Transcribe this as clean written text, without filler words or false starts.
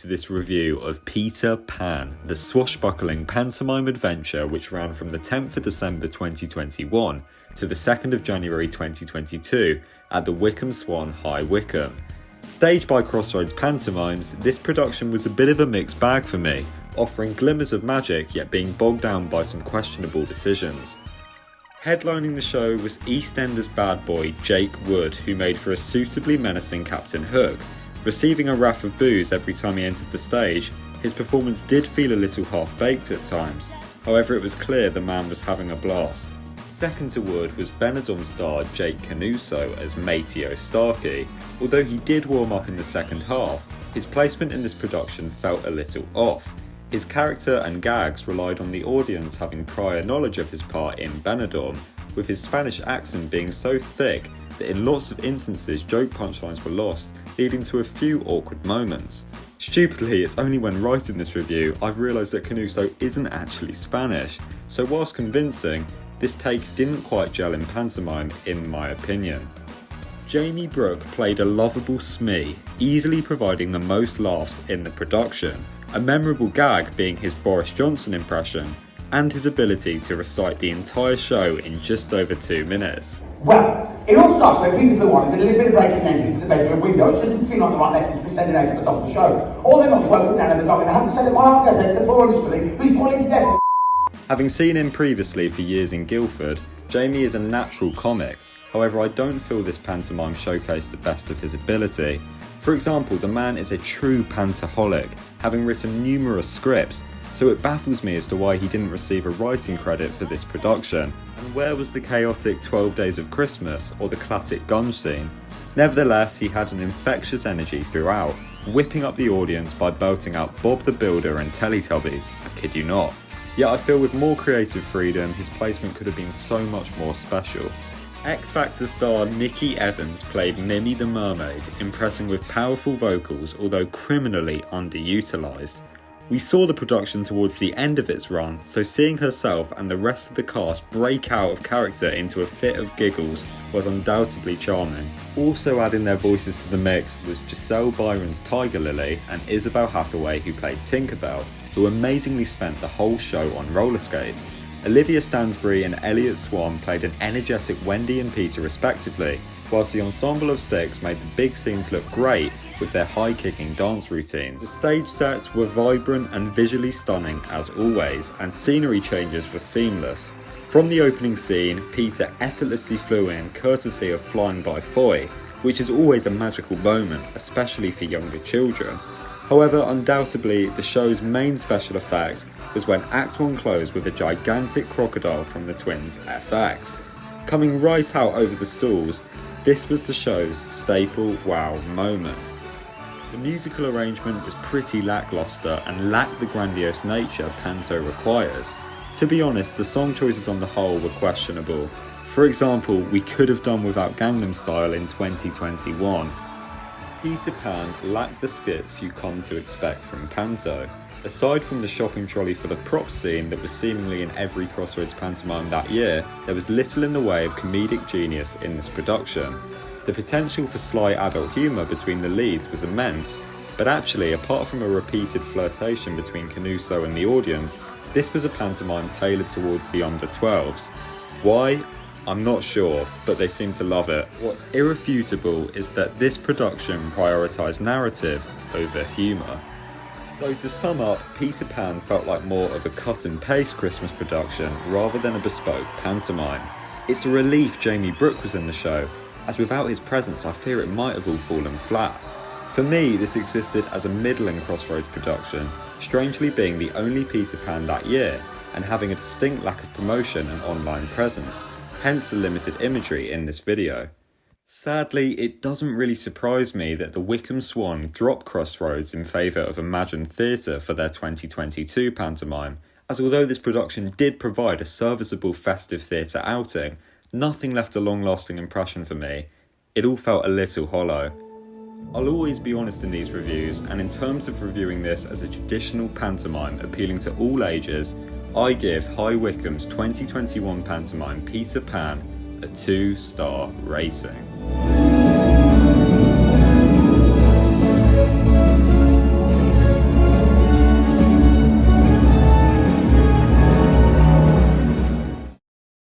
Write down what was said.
to this review of Peter Pan, the swashbuckling pantomime adventure which ran from the 10th of December 2021 to the 2nd of January 2022 at the Wycombe Swan, High Wycombe. Staged by Crossroads Pantomimes, this production was a bit of a mixed bag for me, offering glimmers of magic yet being bogged down by some questionable decisions. Headlining the show was Eastenders bad boy Jake Wood, who made for a suitably menacing Captain Hook. Receiving a raft of boos every time he entered the stage, his performance did feel a little half-baked at times. However, it was clear the man was having a blast. Second to Wood was Benidorm star Jake Canuso as Mateo Starkey. Although he did warm up in the second half, his placement in this production felt a little off. His character and gags relied on the audience having prior knowledge of his part in Benidorm, with his Spanish accent being so thick that in lots of instances joke punchlines were lost, leading to a few awkward moments. Stupidly, it's only when writing this review I've realised that Canuso isn't actually Spanish, so whilst convincing, this take didn't quite gel in pantomime in my opinion. Jamie Brooke played a lovable Smee, easily providing the most laughs in the production. A memorable gag being his Boris Johnson impression, and his ability to recite the entire show in just over 2 minutes. Well, it all starts with Peter the One, with a little bit of breaking entry to the bedroom window. It doesn't seem like the right message to be sending out to the top of the show. All they're not just woken down in the dog, and I have to say that my uncle said the poor honestly, who's falling to death. Having seen him previously for years in Guildford, Jamie is a natural comic. However, I don't feel this pantomime showcased the best of his ability. For example, the man is a true pantaholic, having written numerous scripts, so it baffles me as to why he didn't receive a writing credit for this production. And where was the chaotic 12 Days of Christmas or the classic gun scene? Nevertheless, he had an infectious energy throughout, whipping up the audience by belting out Bob the Builder and Teletubbies, I kid you not. Yet I feel with more creative freedom, his placement could have been so much more special. X Factor star Nikki Evans played Mimi the Mermaid, impressing with powerful vocals although criminally underutilised. We saw the production towards the end of its run, so seeing herself and the rest of the cast break out of character into a fit of giggles was undoubtedly charming. Also adding their voices to the mix was Giselle Byron's Tiger Lily and Isabel Hathaway, who played Tinkerbell, who amazingly spent the whole show on roller skates. Olivia Stansbury and Elliot Swan played an energetic Wendy and Peter respectively, whilst the ensemble of 6 made the big scenes look great with their high-kicking dance routines. The stage sets were vibrant and visually stunning as always, and scenery changes were seamless. From the opening scene, Peter effortlessly flew in courtesy of Flying by Foy, which is always a magical moment, especially for younger children. However, undoubtedly, the show's main special effect was when Act 1 closed with a gigantic crocodile from the twins' FX. Coming right out over the stalls, this was the show's staple wow moment. The musical arrangement was pretty lackluster and lacked the grandiose nature Panto requires. To be honest, the song choices on the whole were questionable. For example, we could have done without Gangnam Style in 2021. Peter Pan lacked the skits you come to expect from Panto. Aside from the shopping trolley for the prop scene that was seemingly in every Crossroads pantomime that year, there was little in the way of comedic genius in this production. The potential for sly adult humour between the leads was immense, but actually, apart from a repeated flirtation between Canuso and the audience, this was a pantomime tailored towards the under-12s. Why? I'm not sure, but they seem to love it. What's irrefutable is that this production prioritised narrative over humour. So to sum up, Peter Pan felt like more of a cut and paste Christmas production rather than a bespoke pantomime. It's a relief Jamie Brooke was in the show, as without his presence I fear it might have all fallen flat. For me, this existed as a middling Crossroads production, strangely being the only Peter Pan that year, and having a distinct lack of promotion and online presence, hence the limited imagery in this video. Sadly, it doesn't really surprise me that the Wycombe Swan dropped Crossroads in favour of Imagine Theatre for their 2022 pantomime, as although this production did provide a serviceable festive theatre outing, nothing left a long-lasting impression for me. It all felt a little hollow. I'll always be honest in these reviews, and in terms of reviewing this as a traditional pantomime appealing to all ages, I give High Wycombe's 2021 pantomime Peter Pan a 2-star rating.